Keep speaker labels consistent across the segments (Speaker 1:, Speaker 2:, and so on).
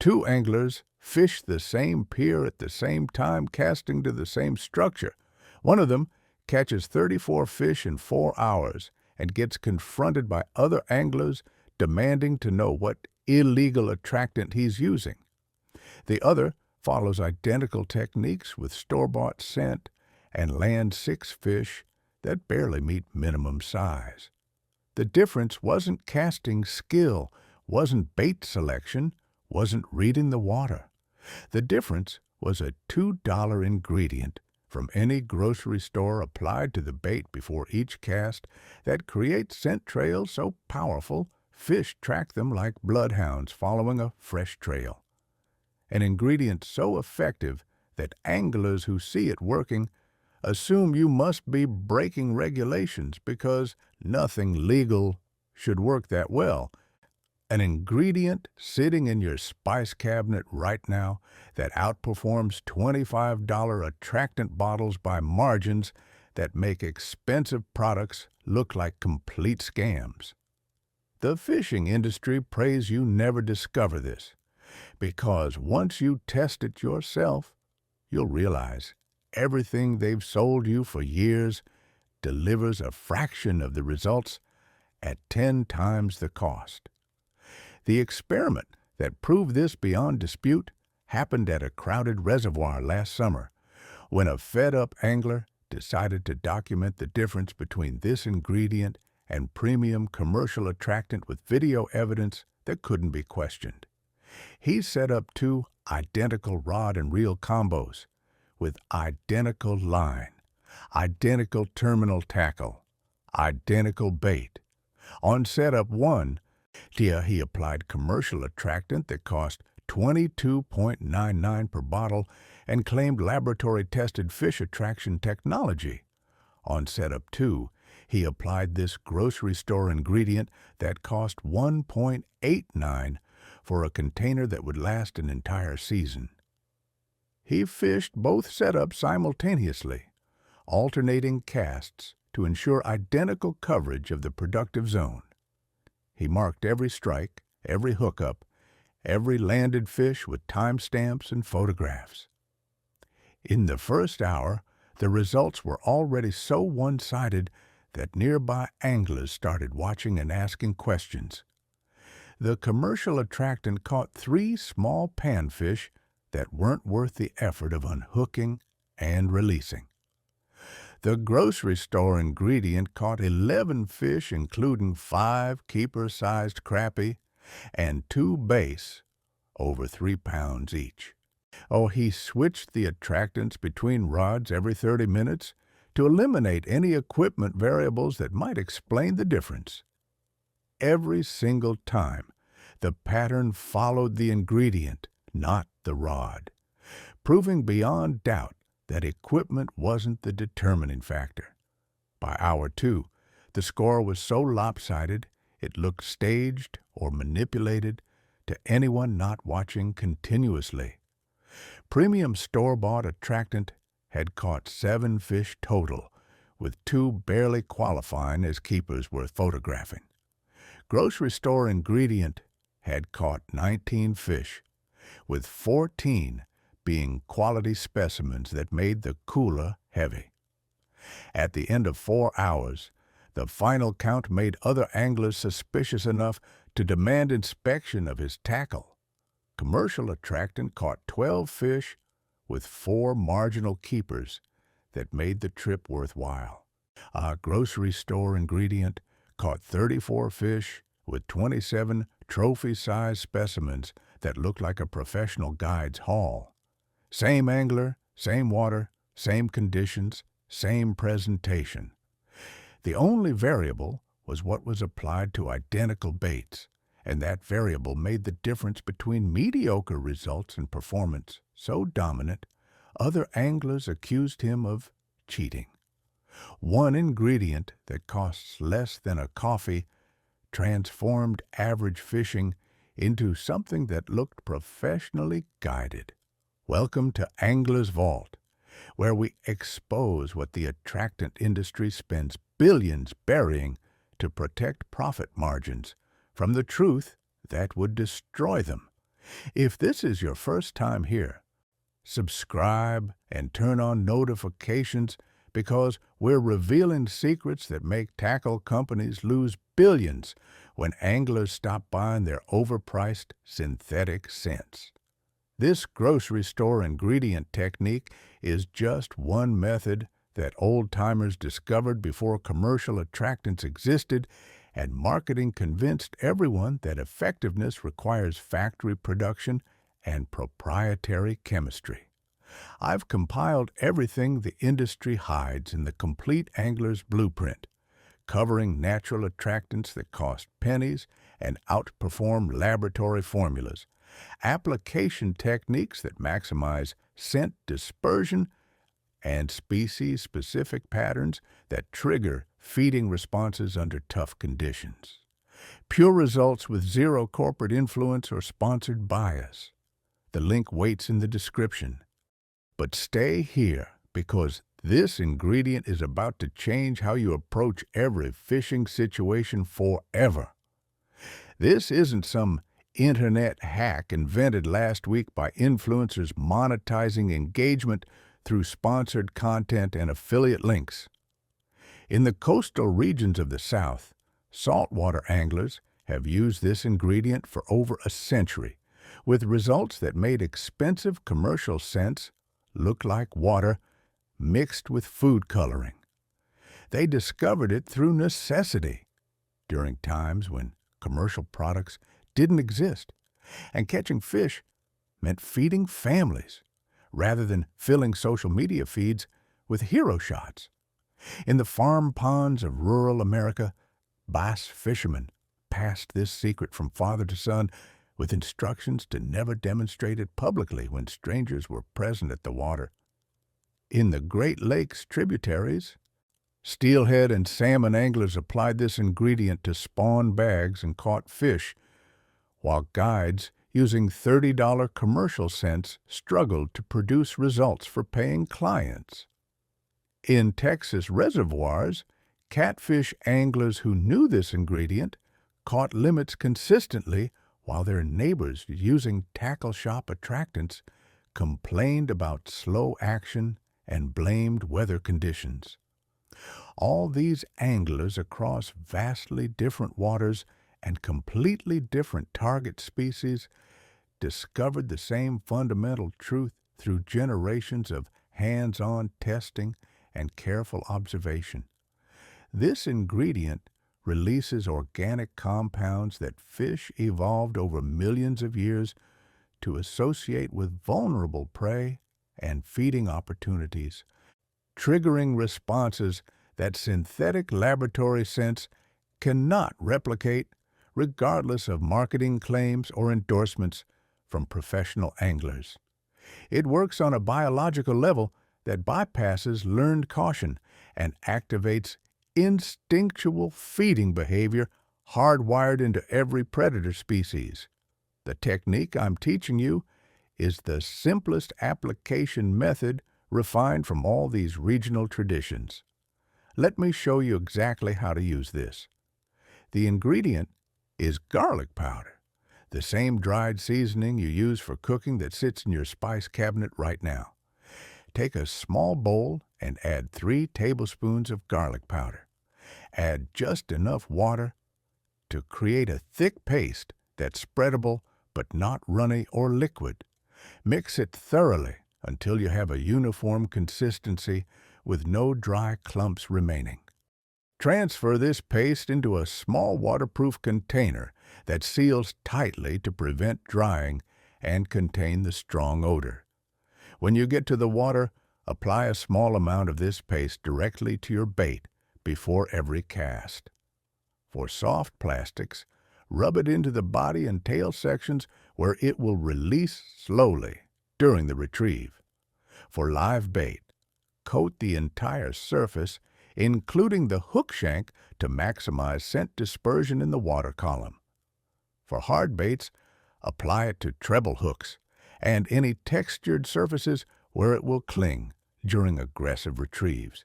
Speaker 1: Two anglers fish the same pier at the same time, casting to the same structure. One of them catches 34 fish in 4 hours and gets confronted by other anglers demanding to know what illegal attractant he's using. The other follows identical techniques with store-bought scent and lands 6 fish that barely meet minimum size. The difference wasn't casting skill, wasn't bait selection, wasn't reading the water. The difference was a $2 ingredient from any grocery store applied to the bait before each cast that creates scent trails so powerful fish track them like bloodhounds following a fresh trail. An ingredient so effective that anglers who see it working assume you must be breaking regulations because nothing legal should work that well. An ingredient sitting in your spice cabinet right now that outperforms $25 attractant bottles by margins that make expensive products look like complete scams. The fishing industry prays you never discover this, because once you test it yourself, you'll realize everything they've sold you for years delivers a fraction of the results at 10 times the cost. The experiment that proved this beyond dispute happened at a crowded reservoir last summer when a fed-up angler decided to document the difference between this ingredient and premium commercial attractant with video evidence that couldn't be questioned. He set up 2 identical rod and reel combos with identical line, identical terminal tackle, identical bait. On setup 1, he applied commercial attractant that cost $22.99 per bottle and claimed laboratory-tested fish attraction technology. On setup 2, he applied this grocery store ingredient that cost $1.89 for a container that would last an entire season. He fished both setups simultaneously, alternating casts to ensure identical coverage of the productive zone. He marked every strike, every hookup, every landed fish with timestamps and photographs. In the first hour, the results were already so one-sided that nearby anglers started watching and asking questions. The commercial attractant caught 3 small panfish that weren't worth the effort of unhooking and releasing. The grocery store ingredient caught 11 fish, including 5 keeper-sized crappie and 2 bass, over 3 pounds each. He switched the attractants between rods every 30 minutes to eliminate any equipment variables that might explain the difference. Every single time, the pattern followed the ingredient, not the rod, proving beyond doubt that equipment wasn't the determining factor. By hour 2, the score was so lopsided it looked staged or manipulated to anyone not watching continuously. Premium store-bought attractant had caught 7 fish total, with 2 barely qualifying as keepers worth photographing. Grocery store ingredient had caught 19 fish, with 14 being quality specimens that made the cooler heavy. At the end of 4 hours, the final count made other anglers suspicious enough to demand inspection of his tackle. Commercial attractant caught 12 fish with 4 marginal keepers that made the trip worthwhile. A grocery store ingredient caught 34 fish with 27 trophy-sized specimens that looked like a professional guide's haul. Same angler, same water, same conditions, same presentation. The only variable was what was applied to identical baits, and that variable made the difference between mediocre results and performance so dominant, other anglers accused him of cheating. One ingredient that costs less than a coffee transformed average fishing into something that looked professionally guided. Welcome to Angler's Vault, where we expose what the attractant industry spends billions burying to protect profit margins from the truth that would destroy them. If this is your first time here, subscribe and turn on notifications because we're revealing secrets that make tackle companies lose billions when anglers stop buying their overpriced synthetic scents. This grocery store ingredient technique is just one method that old-timers discovered before commercial attractants existed, and marketing convinced everyone that effectiveness requires factory production and proprietary chemistry. I've compiled everything the industry hides in the Complete Angler's Blueprint, covering natural attractants that cost pennies and outperform laboratory formulas, application techniques that maximize scent dispersion, and species-specific patterns that trigger feeding responses under tough conditions. Pure results with zero corporate influence or sponsored bias. The link waits in the description. But stay here because this ingredient is about to change how you approach every fishing situation forever. This isn't some internet hack invented last week by influencers monetizing engagement through sponsored content and affiliate links. In the coastal regions of the South, saltwater anglers have used this ingredient for over a century, with results that made expensive commercial scents look like water mixed with food coloring. They discovered it through necessity, during times when commercial products didn't exist, and catching fish meant feeding families, rather than filling social media feeds with hero shots. In the farm ponds of rural America, bass fishermen passed this secret from father to son with instructions to never demonstrate it publicly when strangers were present at the water. In the Great Lakes tributaries, steelhead and salmon anglers applied this ingredient to spawn bags and caught fish, while guides using $30 commercial scents struggled to produce results for paying clients. In Texas reservoirs, catfish anglers who knew this ingredient caught limits consistently while their neighbors using tackle shop attractants complained about slow action and blamed weather conditions. All these anglers across vastly different waters and completely different target species discovered the same fundamental truth through generations of hands-on testing and careful observation. This ingredient releases organic compounds that fish evolved over millions of years to associate with vulnerable prey and feeding opportunities, triggering responses that synthetic laboratory scents cannot replicate, regardless of marketing claims or endorsements from professional anglers. It works on a biological level that bypasses learned caution and activates instinctual feeding behavior hardwired into every predator species. The technique I'm teaching you is the simplest application method refined from all these regional traditions. Let me show you exactly how to use this. The ingredient is garlic powder, the same dried seasoning you use for cooking that sits in your spice cabinet right now. Take a small bowl and add 3 tablespoons of garlic powder. Add just enough water to create a thick paste that's spreadable but not runny or liquid. Mix it thoroughly until you have a uniform consistency with no dry clumps remaining. Transfer this paste into a small waterproof container that seals tightly to prevent drying and contain the strong odor. When you get to the water, apply a small amount of this paste directly to your bait before every cast. For soft plastics, rub it into the body and tail sections where it will release slowly during the retrieve. For live bait, coat the entire surface, including the hook shank, to maximize scent dispersion in the water column. For hard baits, apply it to treble hooks and any textured surfaces where it will cling during aggressive retrieves.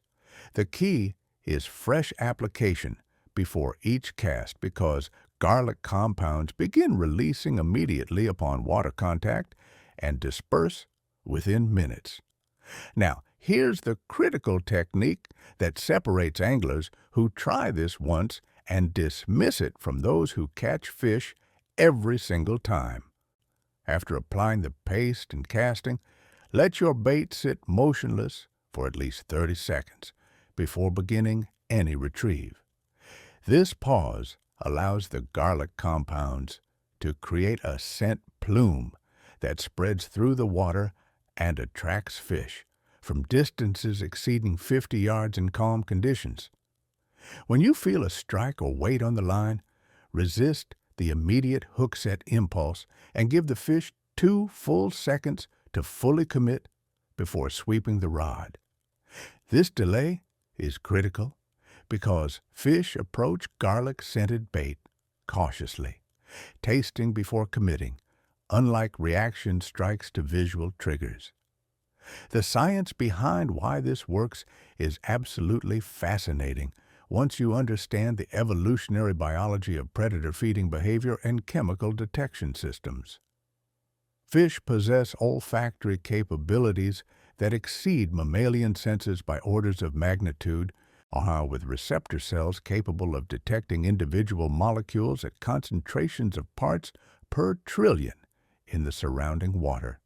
Speaker 1: The key is fresh application before each cast because garlic compounds begin releasing immediately upon water contact and disperse within minutes. Now, here's the critical technique that separates anglers who try this once and dismiss it from those who catch fish every single time. After applying the paste and casting, let your bait sit motionless for at least 30 seconds before beginning any retrieve. This pause allows the garlic compounds to create a scent plume that spreads through the water and attracts fish from distances exceeding 50 yards in calm conditions. When you feel a strike or weight on the line, resist the immediate hook set impulse and give the fish 2 full seconds to fully commit before sweeping the rod. This delay is critical because fish approach garlic-scented bait cautiously, tasting before committing, unlike reaction strikes to visual triggers. The science behind why this works is absolutely fascinating once you understand the evolutionary biology of predator feeding behavior and chemical detection systems. Fish possess olfactory capabilities that exceed mammalian senses by orders of magnitude, with receptor cells capable of detecting individual molecules at concentrations of parts per trillion in the surrounding water.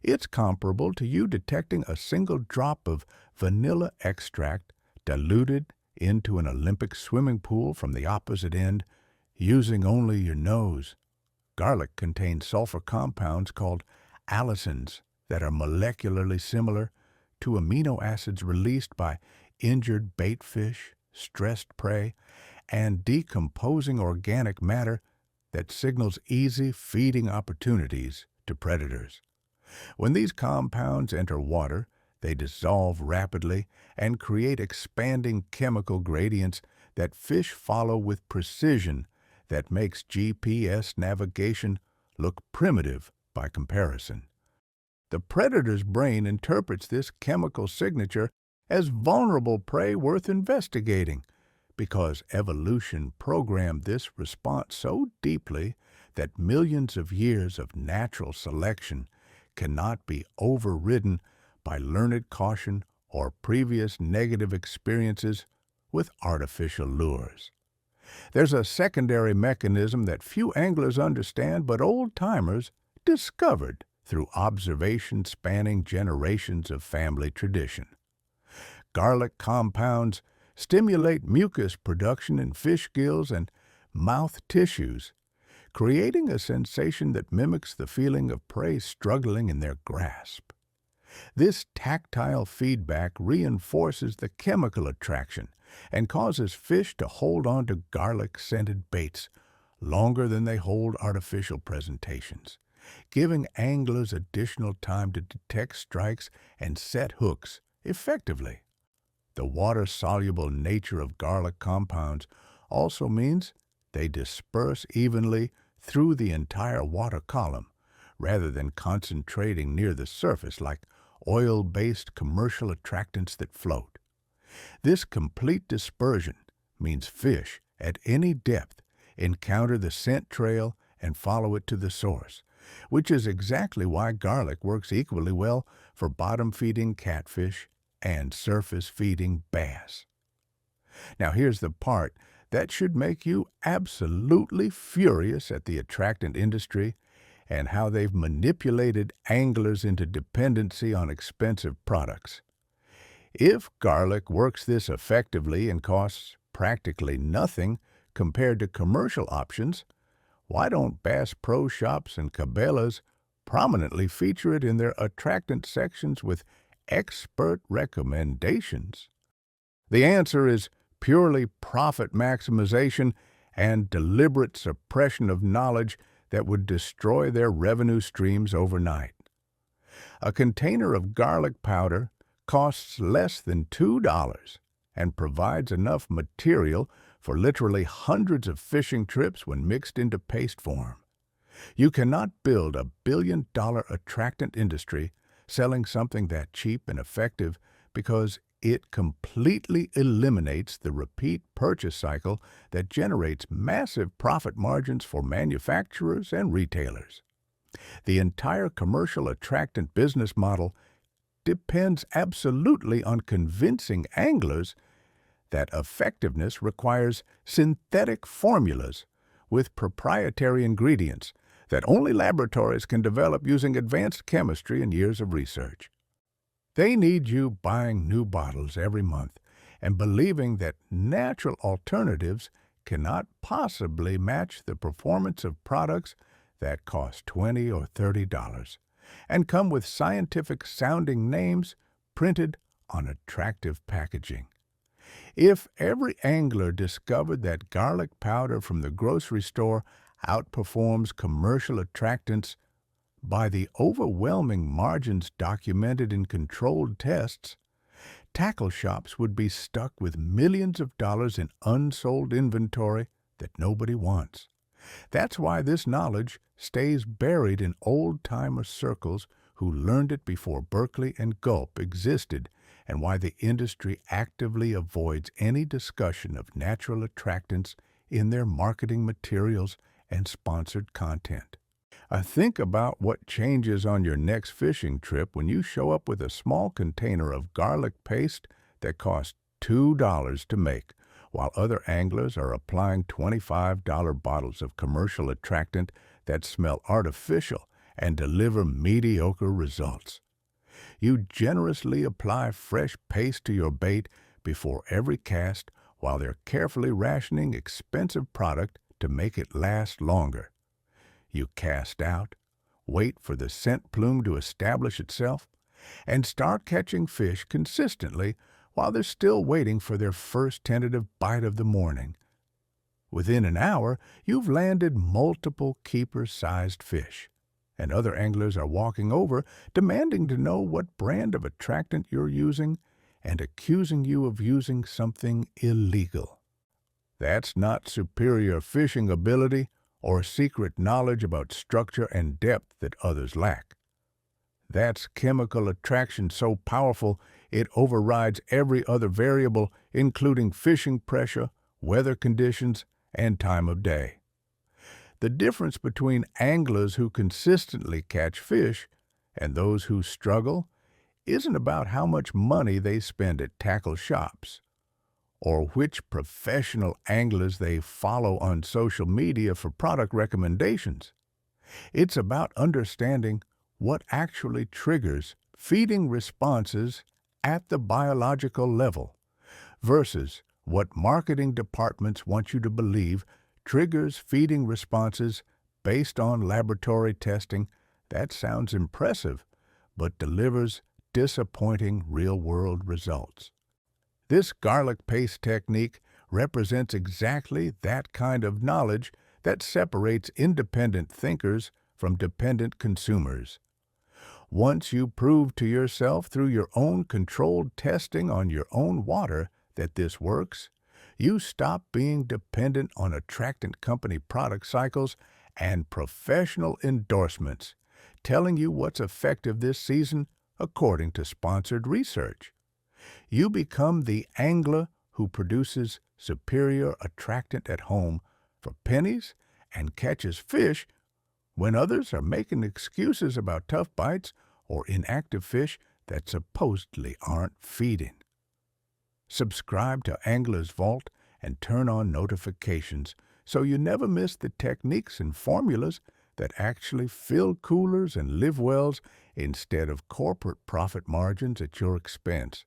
Speaker 1: It's comparable to you detecting a single drop of vanilla extract diluted into an Olympic swimming pool from the opposite end using only your nose. Garlic contains sulfur compounds called allicins that are molecularly similar to amino acids released by injured bait fish, stressed prey, and decomposing organic matter that signals easy feeding opportunities to predators. When these compounds enter water, they dissolve rapidly and create expanding chemical gradients that fish follow with precision that makes GPS navigation look primitive by comparison. The predator's brain interprets this chemical signature as vulnerable prey worth investigating because evolution programmed this response so deeply that millions of years of natural selection cannot be overridden by learned caution or previous negative experiences with artificial lures. There's a secondary mechanism that few anglers understand but old-timers discovered through observation spanning generations of family tradition. Garlic compounds stimulate mucus production in fish gills and mouth tissues, creating a sensation that mimics the feeling of prey struggling in their grasp. This tactile feedback reinforces the chemical attraction and causes fish to hold on to garlic-scented baits longer than they hold artificial presentations, giving anglers additional time to detect strikes and set hooks effectively. The water-soluble nature of garlic compounds also means they disperse evenly through the entire water column, rather than concentrating near the surface like oil-based commercial attractants that float. This complete dispersion means fish at any depth encounter the scent trail and follow it to the source, which is exactly why garlic works equally well for bottom-feeding catfish and surface-feeding bass. Now here's the part that should make you absolutely furious at the attractant industry and how they've manipulated anglers into dependency on expensive products. If garlic works this effectively and costs practically nothing compared to commercial options, why don't Bass Pro Shops and Cabela's prominently feature it in their attractant sections with expert recommendations? The answer is purely profit maximization and deliberate suppression of knowledge that would destroy their revenue streams overnight. A container of garlic powder costs less than $2 and provides enough material for literally hundreds of fishing trips when mixed into paste form. You cannot build a billion-dollar attractant industry selling something that cheap and effective because it completely eliminates the repeat purchase cycle that generates massive profit margins for manufacturers and retailers. The entire commercial attractant business model depends absolutely on convincing anglers that effectiveness requires synthetic formulas with proprietary ingredients that only laboratories can develop using advanced chemistry and years of research. They need you buying new bottles every month and believing that natural alternatives cannot possibly match the performance of products that cost $20 or $30 and come with scientific-sounding names printed on attractive packaging. If every angler discovered that garlic powder from the grocery store outperforms commercial attractants by the overwhelming margins documented in controlled tests, tackle shops would be stuck with millions of dollars in unsold inventory that nobody wants. That's why this knowledge stays buried in old-timer circles who learned it before Berkeley and Gulp existed, and why the industry actively avoids any discussion of natural attractants in their marketing materials and sponsored content. Think about what changes on your next fishing trip when you show up with a small container of garlic paste that costs $2 to make, while other anglers are applying $25 bottles of commercial attractant that smell artificial and deliver mediocre results. You generously apply fresh paste to your bait before every cast while they're carefully rationing expensive product to make it last longer. You cast out, wait for the scent plume to establish itself, and start catching fish consistently while they're still waiting for their first tentative bite of the morning. Within an hour, you've landed multiple keeper-sized fish, and other anglers are walking over, demanding to know what brand of attractant you're using and accusing you of using something illegal. That's not superior fishing ability or secret knowledge about structure and depth that others lack. That's chemical attraction so powerful it overrides every other variable, including fishing pressure, weather conditions, and time of day. The difference between anglers who consistently catch fish and those who struggle isn't about how much money they spend at tackle shops, or which professional anglers they follow on social media for product recommendations. It's about understanding what actually triggers feeding responses at the biological level versus what marketing departments want you to believe triggers feeding responses based on laboratory testing. That sounds impressive, but delivers disappointing real-world results. This garlic paste technique represents exactly that kind of knowledge that separates independent thinkers from dependent consumers. Once you prove to yourself through your own controlled testing on your own water that this works, you stop being dependent on attractant company product cycles and professional endorsements telling you what's effective this season according to sponsored research. You become the angler who produces superior attractant at home for pennies and catches fish when others are making excuses about tough bites or inactive fish that supposedly aren't feeding. Subscribe to Angler's Vault and turn on notifications so you never miss the techniques and formulas that actually fill coolers and live wells instead of corporate profit margins at your expense.